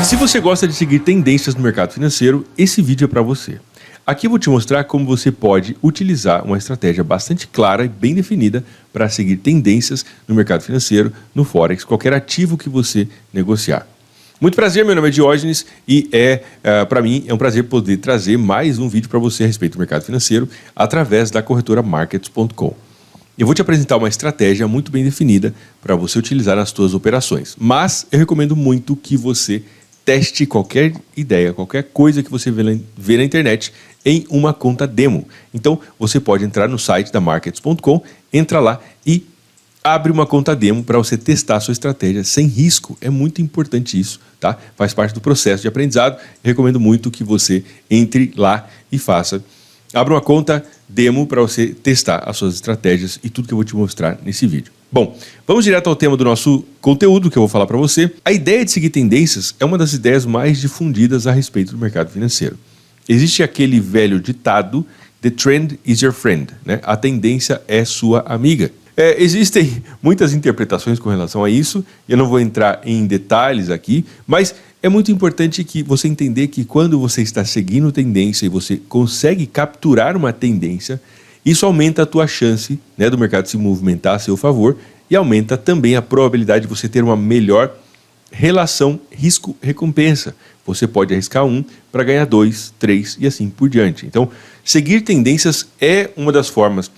se você gosta de seguir tendências no mercado financeiro, esse vídeo é para você. Aqui eu vou te mostrar como você pode utilizar uma estratégia bastante clara e bem definida para seguir tendências no mercado financeiro, no Forex, qualquer ativo que você negociar. Muito prazer, meu nome é Diógenes e para mim é um prazer poder trazer mais um vídeo para você a respeito do mercado financeiro através da corretora Markets.com. Eu vou te apresentar uma estratégia muito bem definida para você utilizar nas suas operações, mas eu recomendo muito que você teste qualquer ideia, qualquer coisa que você vê na internet em uma conta demo. Então, você pode entrar no site da Markets.com, entra lá e abre uma conta demo para você testar a sua estratégia sem risco. É muito importante isso, tá? Faz parte do processo de aprendizado. Eu recomendo muito que você entre lá e faça. Abra uma conta demo para você testar as suas estratégias e tudo que eu vou te mostrar nesse vídeo. Bom, vamos direto ao tema do nosso conteúdo que eu vou falar para você. A ideia de seguir tendências é uma das ideias mais difundidas a respeito do mercado financeiro. Existe aquele velho ditado, "The trend is your friend", né? A tendência é sua amiga. Existem muitas interpretações com relação a isso, eu não vou entrar em detalhes aqui, mas é muito importante que você entender que quando você está seguindo tendência e você consegue capturar uma tendência, isso aumenta a tua chance, né, do mercado se movimentar a seu favor e aumenta também a probabilidade de você ter uma melhor relação risco-recompensa. Você pode arriscar 1 para ganhar 2, 3 e assim por diante. Então, seguir tendências é uma das formas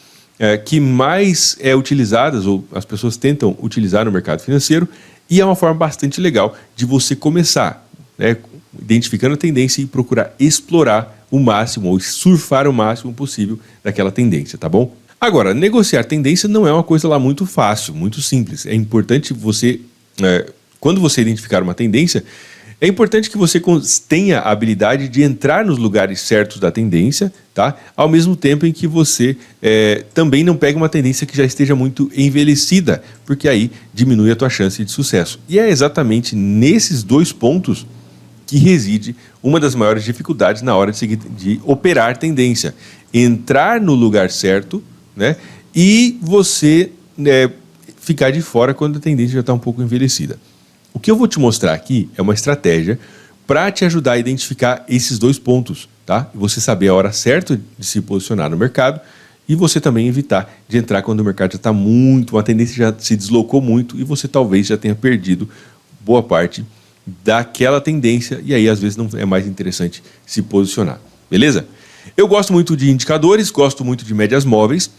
que mais é utilizadas, ou as pessoas tentam utilizar no mercado financeiro, e é uma forma bastante legal de você começar, né, identificando a tendência e procurar explorar o máximo, ou surfar o máximo possível daquela tendência, tá bom? Agora, negociar tendência não é uma coisa lá muito fácil, muito simples. É importante você, quando você identificar uma tendência, é importante que você tenha a habilidade de entrar nos lugares certos da tendência, tá? Ao mesmo tempo em que você também não pega uma tendência que já esteja muito envelhecida, porque aí diminui a tua chance de sucesso. E é exatamente nesses dois pontos que reside uma das maiores dificuldades na hora de operar tendência. Entrar no lugar certo, né? E você ficar de fora quando a tendência já está um pouco envelhecida. O que eu vou te mostrar aqui é uma estratégia para te ajudar a identificar esses dois pontos, tá? E você saber a hora certa de se posicionar no mercado e você também evitar de entrar quando o mercado já está uma tendência já se deslocou muito e você talvez já tenha perdido boa parte daquela tendência e aí às vezes não é mais interessante se posicionar, beleza? Eu gosto muito de indicadores, gosto muito de médias móveis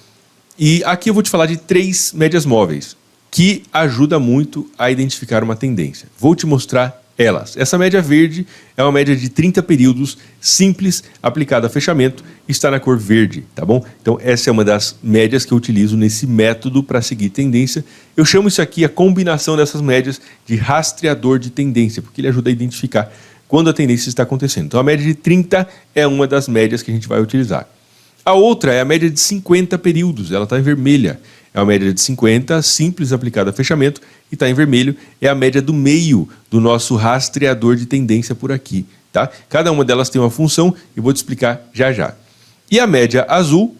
e aqui eu vou te falar de 3 médias móveis que ajuda muito a identificar uma tendência. Vou te mostrar elas. Essa média verde é uma média de 30 períodos simples, aplicada a fechamento, está na cor verde, tá bom? Então essa é uma das médias que eu utilizo nesse método para seguir tendência. Eu chamo isso aqui, a combinação dessas médias, de rastreador de tendência, porque ele ajuda a identificar quando a tendência está acontecendo. Então a média de 30 é uma das médias que a gente vai utilizar. A outra é a média de 50 períodos, ela está em vermelha. É uma média de 50, simples, aplicada a fechamento, e está em vermelho, é a média do meio do nosso rastreador de tendência por aqui, tá? Cada uma delas tem uma função e vou te explicar já já. E a média azul,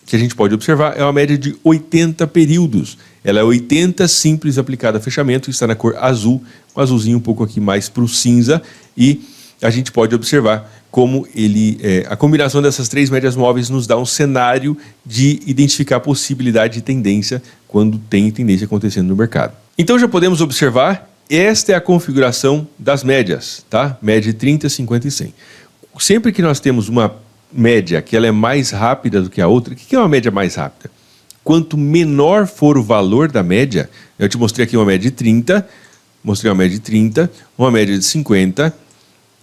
que a gente pode observar, é uma média de 80 períodos. Ela é 80, simples, aplicada a fechamento, está na cor azul, um azulzinho um pouco aqui mais para o cinza, e a gente pode observar como a combinação dessas 3 médias móveis nos dá um cenário de identificar a possibilidade de tendência quando tem tendência acontecendo no mercado. Então já podemos observar, esta é a configuração das médias, tá? Média de 30, 50 e 100. Sempre que nós temos uma média que ela é mais rápida do que a outra, o que é uma média mais rápida? Quanto menor for o valor da média, eu te mostrei aqui uma média de 30, mostrei uma média de 30, uma média de 50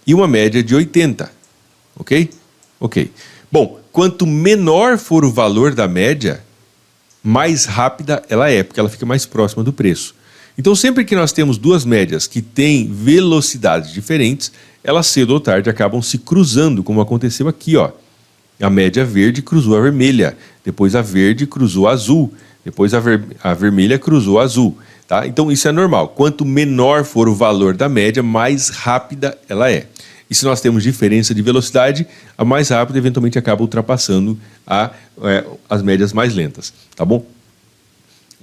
e uma média de 80. Ok? Ok. Bom, quanto menor for o valor da média, mais rápida ela é, porque ela fica mais próxima do preço. Então, sempre que nós temos duas médias que têm velocidades diferentes, elas cedo ou tarde acabam se cruzando, como aconteceu aqui, ó. A média verde cruzou a vermelha, depois a verde cruzou a azul, depois a vermelha cruzou a azul, tá? Então, isso é normal. Quanto menor for o valor da média, mais rápida ela é. E se nós temos diferença de velocidade, a mais rápida eventualmente acaba ultrapassando as médias mais lentas, tá bom?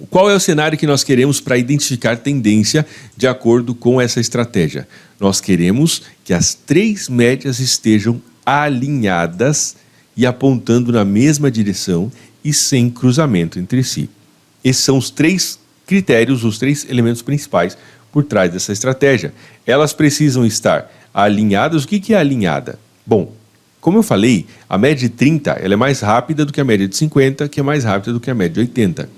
Qual é o cenário que nós queremos para identificar tendência de acordo com essa estratégia? Nós queremos que as três médias estejam alinhadas e apontando na mesma direção e sem cruzamento entre si. Esses são os três critérios, os três elementos principais por trás dessa estratégia. Elas precisam estar alinhadas. O que é alinhada? Bom, como eu falei, a média de 30 ela é mais rápida do que a média de 50, que é mais rápida do que a média de 80.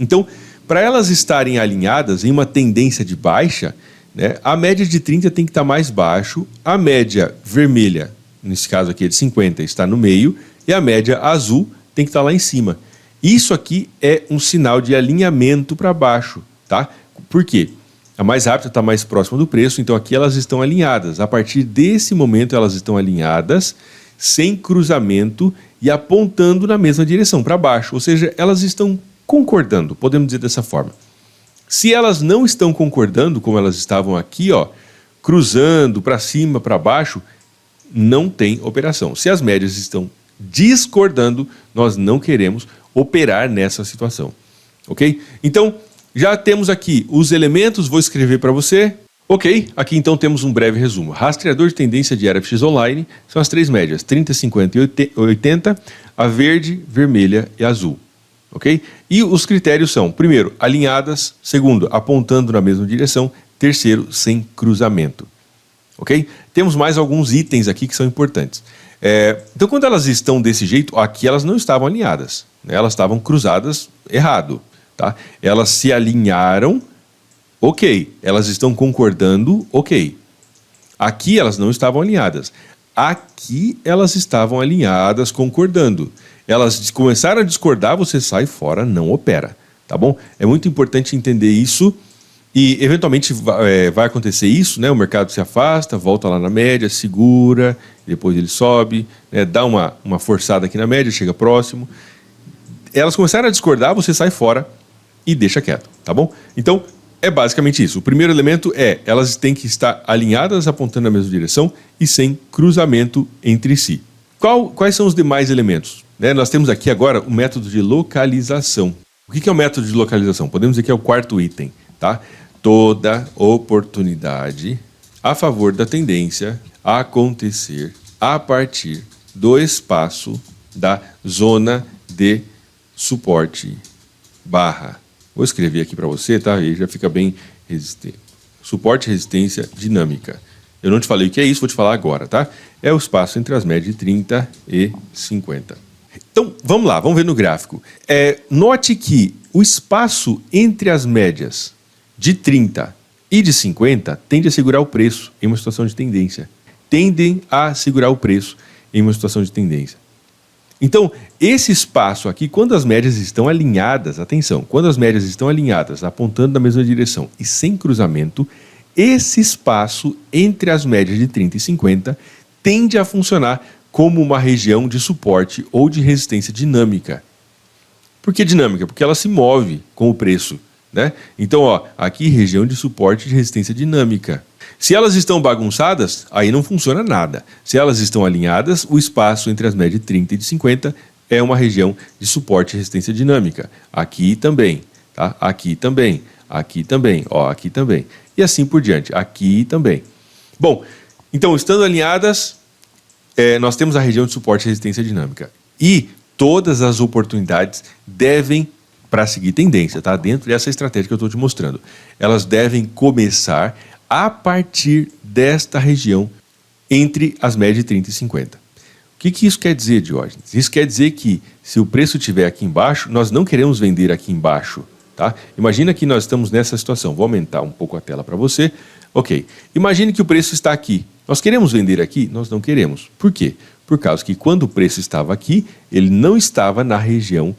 Então, para elas estarem alinhadas em uma tendência de baixa, né, a média de 30 tem que estar mais baixo, a média vermelha, nesse caso aqui é de 50, está no meio, e a média azul tem que estar lá em cima. Isso aqui é um sinal de alinhamento para baixo, tá? Por quê? A mais rápida está mais próxima do preço, então aqui elas estão alinhadas. A partir desse momento elas estão alinhadas, sem cruzamento e apontando na mesma direção, para baixo. Ou seja, elas estão concordando, podemos dizer dessa forma. Se elas não estão concordando, como elas estavam aqui, ó, cruzando para cima, para baixo, não tem operação. Se as médias estão discordando, nós não queremos operar nessa situação, ok? Então, já temos aqui os elementos, vou escrever para você. Ok, aqui então temos um breve resumo. Rastreador de tendência de RFX Online são as três médias, 30, 50 e 80, a verde, vermelha e azul. Ok? E os critérios são, primeiro, alinhadas, segundo, apontando na mesma direção, terceiro, sem cruzamento. Ok? Temos mais alguns itens aqui que são importantes. Então, quando elas estão desse jeito, aqui elas não estavam alinhadas, né? Elas estavam cruzadas errado. Tá? Elas se alinharam, ok. Elas estão concordando, ok. Aqui elas não estavam alinhadas. Aqui elas estavam alinhadas, concordando. Elas começaram a discordar, você sai fora, não opera, tá bom? É muito importante entender isso e eventualmente vai acontecer isso, né? O mercado se afasta, volta lá na média, segura, depois ele sobe, né? Dá uma forçada aqui na média, chega próximo. Elas começaram a discordar, você sai fora e deixa quieto, tá bom? Então, é basicamente isso. O primeiro elemento é, elas têm que estar alinhadas, apontando na mesma direção e sem cruzamento entre si. Quais são os demais elementos? Né? Nós temos aqui agora o método de localização. O que é o método de localização? Podemos dizer que é o quarto item, tá? Toda oportunidade a favor da tendência a acontecer a partir do espaço da zona de suporte barra. Vou escrever aqui para você, tá? E já fica bem resistente. Suporte e resistência dinâmica. Eu não te falei o que é isso, vou te falar agora, tá? É o espaço entre as médias de 30 e 50. Então, vamos lá, vamos ver no gráfico. Note que o espaço entre as médias de 30 e de 50 tende a segurar o preço em uma situação de tendência. Tendem a segurar o preço em uma situação de tendência. Então, esse espaço aqui, quando as médias estão alinhadas, atenção, quando as médias estão alinhadas, apontando na mesma direção e sem cruzamento, esse espaço entre as médias de 30 e 50 tende a funcionar como uma região de suporte ou de resistência dinâmica. Por que dinâmica? Porque ela se move com o preço, né? Então, ó, aqui região de suporte e de resistência dinâmica. Se elas estão bagunçadas, aí não funciona nada. Se elas estão alinhadas, o espaço entre as médias de 30 e de 50 é uma região de suporte e resistência dinâmica. Aqui também, tá? Aqui também, ó, aqui também. E assim por diante, aqui também. Bom, então, estando alinhadas, nós temos a região de suporte e resistência dinâmica. E todas as oportunidades devem, para seguir tendência, tá? Dentro dessa estratégia que eu estou te mostrando, elas devem começar a partir desta região entre as médias de 30 e 50. O que isso quer dizer, Diógenes? Isso quer dizer que se o preço estiver aqui embaixo, nós não queremos vender aqui embaixo, tá? Imagina que nós estamos nessa situação. Vou aumentar um pouco a tela para você. Ok. Imagine que o preço está aqui. Nós queremos vender aqui? Nós não queremos. Por quê? Por causa que quando o preço estava aqui, ele não estava na região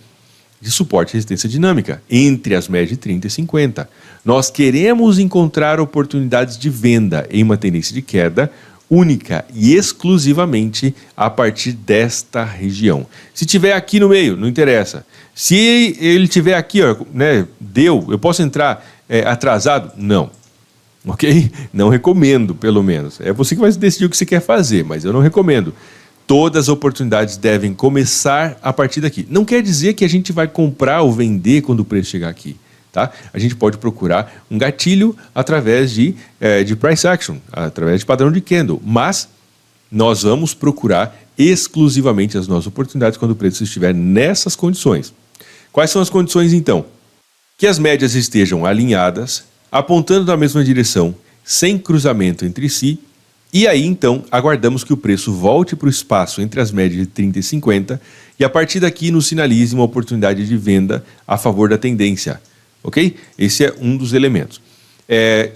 de suporte e resistência dinâmica, entre as médias de 30 e 50. Nós queremos encontrar oportunidades de venda em uma tendência de queda única e exclusivamente a partir desta região. Se tiver aqui no meio, não interessa. Se ele tiver aqui, ó, né, eu posso entrar atrasado? Não. Ok? Não recomendo, pelo menos. É você que vai decidir o que você quer fazer, mas eu não recomendo. todas as oportunidades devem começar a partir daqui. Não quer dizer que a gente vai comprar ou vender quando o preço chegar aqui. Tá? A gente pode procurar um gatilho através de price action, através de padrão de candle, mas nós vamos procurar exclusivamente as nossas oportunidades quando o preço estiver nessas condições. Quais são as condições então? Que as médias estejam alinhadas, apontando na mesma direção, sem cruzamento entre si, e aí então aguardamos que o preço volte para o espaço entre as médias de 30 e 50 e a partir daqui nos sinalize uma oportunidade de venda a favor da tendência. Ok? Esse é um dos elementos.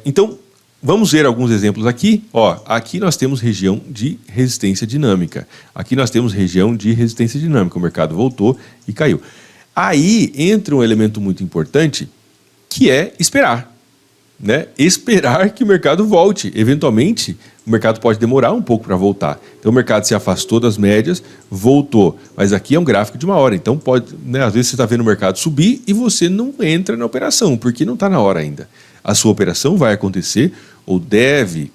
Então, vamos ver alguns exemplos aqui. Ó, aqui nós temos região de resistência dinâmica. Aqui nós temos região de resistência dinâmica. O mercado voltou e caiu. Aí entra um elemento muito importante, que é esperar. Né? Esperar que o mercado volte. Eventualmente, o mercado pode demorar um pouco para voltar. Então, o mercado se afastou das médias, voltou. Mas aqui é um gráfico de uma hora. Então, pode, né, às vezes você está vendo o mercado subir e você não entra na operação, porque não está na hora ainda. A sua operação vai acontecer, ou deve,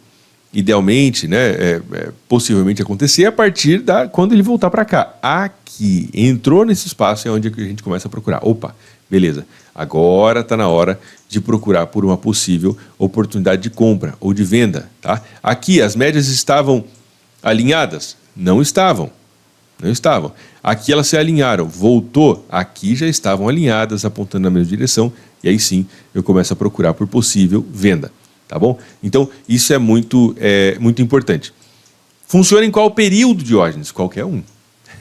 idealmente, né, possivelmente acontecer, a partir da quando ele voltar para cá. Aqui, entrou nesse espaço, é onde a gente começa a procurar. Opa, beleza. Agora está na hora de procurar por uma possível oportunidade de compra ou de venda. Tá? Aqui as médias estavam alinhadas? Não estavam. Não estavam. Aqui elas se alinharam, voltou. Aqui já estavam alinhadas, apontando na mesma direção. E aí sim eu começo a procurar por possível venda. Tá bom? Então isso é muito importante. Funciona em qual período, Diógenes? Qualquer um.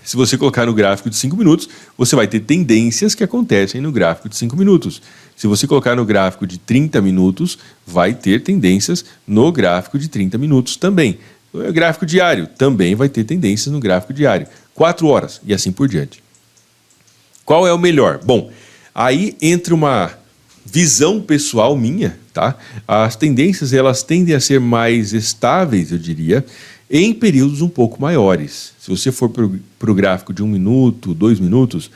Se você colocar no gráfico de 5 minutos, você vai ter tendências que acontecem no gráfico de 5 minutos. Se você colocar no gráfico de 30 minutos, vai ter tendências no gráfico de 30 minutos também. O gráfico diário também vai ter tendências no gráfico diário. 4 horas e assim por diante. Qual é o melhor? Bom, aí entra uma visão pessoal minha, tá? As tendências elas tendem a ser mais estáveis, eu diria, em períodos um pouco maiores. Se você for para o gráfico de 1 minuto, 2 minutos,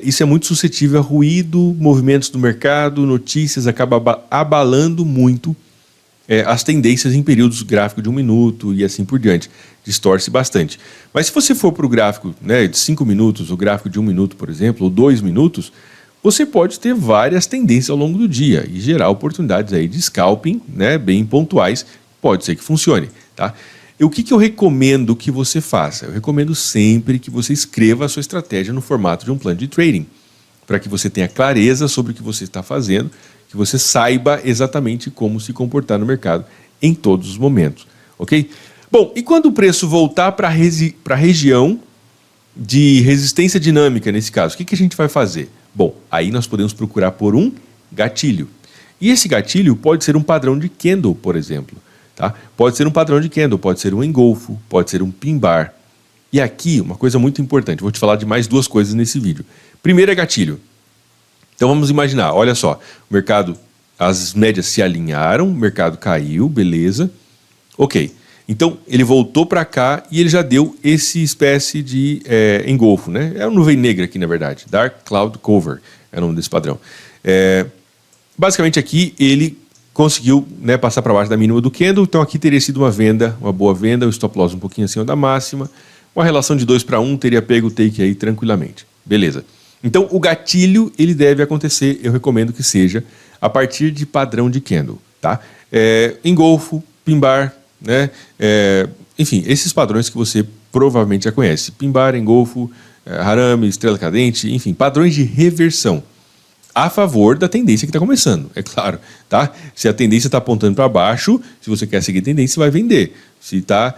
isso é muito suscetível a ruído, movimentos do mercado, notícias, acaba abalando muito as tendências em períodos gráfico de 1 minuto e assim por diante. Distorce bastante. Mas se você for para o gráfico, né, de 5 minutos, o gráfico de 1 minuto, por exemplo, ou 2 minutos, você pode ter várias tendências ao longo do dia e gerar oportunidades aí de scalping, né, bem pontuais, pode ser que funcione, tá? E o que eu recomendo que você faça? Eu recomendo sempre que você escreva a sua estratégia no formato de um plano de trading, para que você tenha clareza sobre o que você está fazendo, que você saiba exatamente como se comportar no mercado em todos os momentos, ok? Bom, e quando o preço voltar para a região de resistência dinâmica, nesse caso, o que a gente vai fazer? Bom, aí nós podemos procurar por um gatilho. E esse gatilho pode ser um padrão de candle, por exemplo. Tá? Pode ser um padrão de candle, pode ser um engolfo, pode ser um pin bar. E aqui, uma coisa muito importante, vou te falar de mais 2 coisas nesse vídeo. Primeiro é gatilho. Então vamos imaginar, olha só, o mercado, as médias se alinharam, o mercado caiu, beleza. Ok, então ele voltou para cá e ele já deu esse espécie de engolfo, né? É uma nuvem negra aqui, na verdade, Dark Cloud Cover é o nome desse padrão. Basicamente aqui ele conseguiu, né, passar para baixo da mínima do candle, então aqui teria sido uma venda, uma boa venda, o stop loss um pouquinho acima da máxima, uma relação de 2 para 1, teria pego o take aí tranquilamente, beleza. Então o gatilho ele deve acontecer, eu recomendo que seja a partir de padrão de candle, tá? Engolfo, pin bar, né, enfim, esses padrões que você provavelmente já conhece, pin bar, engolfo, harame, estrela cadente, enfim, padrões de reversão. A favor da tendência que está começando, é claro, tá? Se a tendência está apontando para baixo, se você quer seguir a tendência, você vai vender. Se está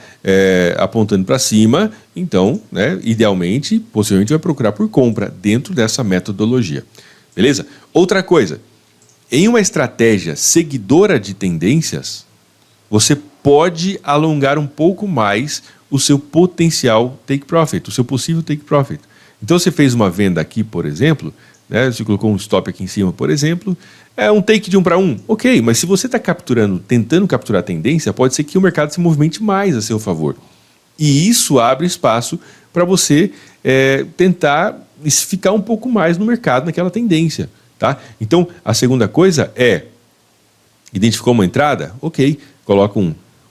apontando para cima, então, né, idealmente, possivelmente vai procurar por compra dentro dessa metodologia. Beleza? Outra coisa, em uma estratégia seguidora de tendências, você pode alongar um pouco mais o seu potencial take profit, o seu possível take profit. Então, você fez uma venda aqui, por exemplo, né, você colocou um stop aqui em cima, por exemplo, é um take de 1 para 1, ok, mas se você está tentando capturar a tendência, pode ser que o mercado se movimente mais a seu favor. E isso abre espaço para você tentar ficar um pouco mais no mercado, naquela tendência. Tá? Então, a segunda coisa é, identificou uma entrada? Ok, coloca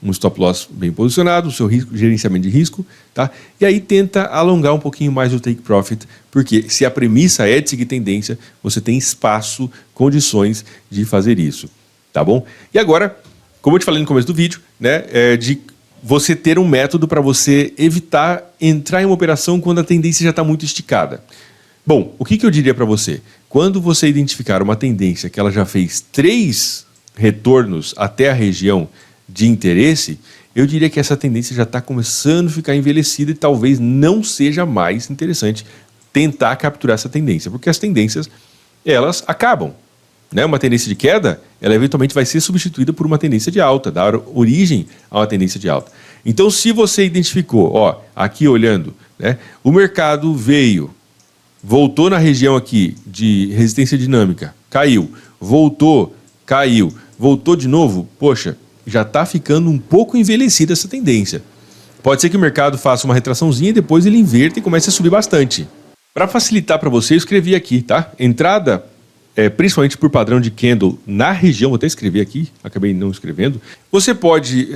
um stop loss bem posicionado, o seu risco, gerenciamento de risco, tá? E aí tenta alongar um pouquinho mais o take profit, porque se a premissa é de seguir tendência, você tem espaço, condições de fazer isso, tá bom? E agora, como eu te falei no começo do vídeo, né, de você ter um método para você evitar entrar em uma operação quando a tendência já está muito esticada. Bom, o que eu diria para você? Quando você identificar uma tendência que ela já fez 3 retornos até a região de interesse, eu diria que essa tendência já está começando a ficar envelhecida e talvez não seja mais interessante tentar capturar essa tendência, porque as tendências, elas acabam. Né? Uma tendência de queda, ela eventualmente vai ser substituída por uma tendência de alta, dar origem a uma tendência de alta. Então, se você identificou, ó, aqui olhando, né, o mercado veio, voltou na região aqui de resistência dinâmica, caiu, voltou, caiu, voltou de novo, poxa, já está ficando um pouco envelhecida essa tendência. Pode ser que o mercado faça uma retraçãozinha e depois ele inverta e comece a subir bastante. Para facilitar para você, eu escrevi aqui, tá? Entrada, principalmente por padrão de candle na região, vou até escrever aqui, acabei não escrevendo. Você pode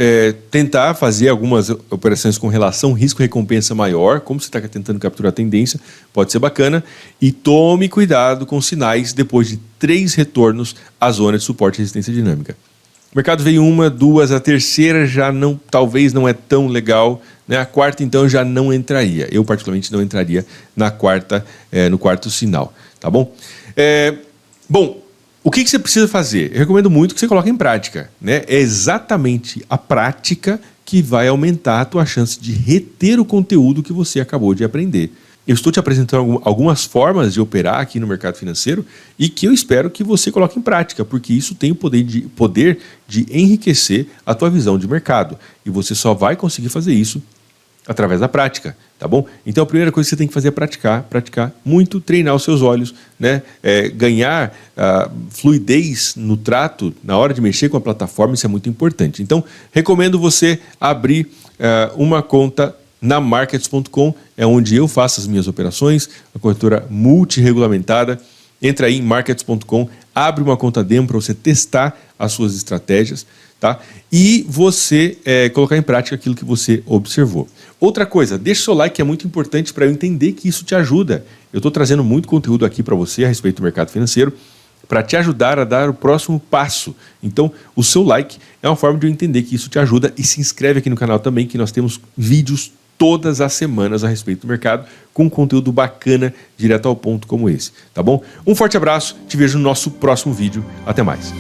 tentar fazer algumas operações com relação risco-recompensa maior, como você está tentando capturar a tendência, pode ser bacana. E tome cuidado com sinais depois de 3 retornos à zona de suporte e resistência dinâmica. O mercado veio 1, 2, a terceira já não, talvez não é tão legal, né? A quarta então já não entraria. Eu particularmente não entraria na quarta, no quarto sinal, tá bom? Bom, o que você precisa fazer? Eu recomendo muito que você coloque em prática, né? É exatamente a prática que vai aumentar a tua chance de reter o conteúdo que você acabou de aprender. Eu estou te apresentando algumas formas de operar aqui no mercado financeiro e que eu espero que você coloque em prática, porque isso tem o poder de enriquecer a tua visão de mercado. E você só vai conseguir fazer isso através da prática, tá bom? Então a primeira coisa que você tem que fazer é praticar muito, treinar os seus olhos, né? Ganhar fluidez no trato na hora de mexer com a plataforma, isso é muito importante. Então recomendo você abrir uma conta na Markets.com, é onde eu faço as minhas operações, a corretora multirregulamentada. Entra aí em Markets.com, abre uma conta demo para você testar as suas estratégias, tá? E você colocar em prática aquilo que você observou. Outra coisa, deixa o seu like, que é muito importante para eu entender que isso te ajuda. Eu estou trazendo muito conteúdo aqui para você a respeito do mercado financeiro, para te ajudar a dar o próximo passo. Então, o seu like é uma forma de eu entender que isso te ajuda, e se inscreve aqui no canal também, que nós temos vídeos todas as semanas a respeito do mercado, com conteúdo bacana, direto ao ponto como esse, tá bom? Um forte abraço, te vejo no nosso próximo vídeo, até mais.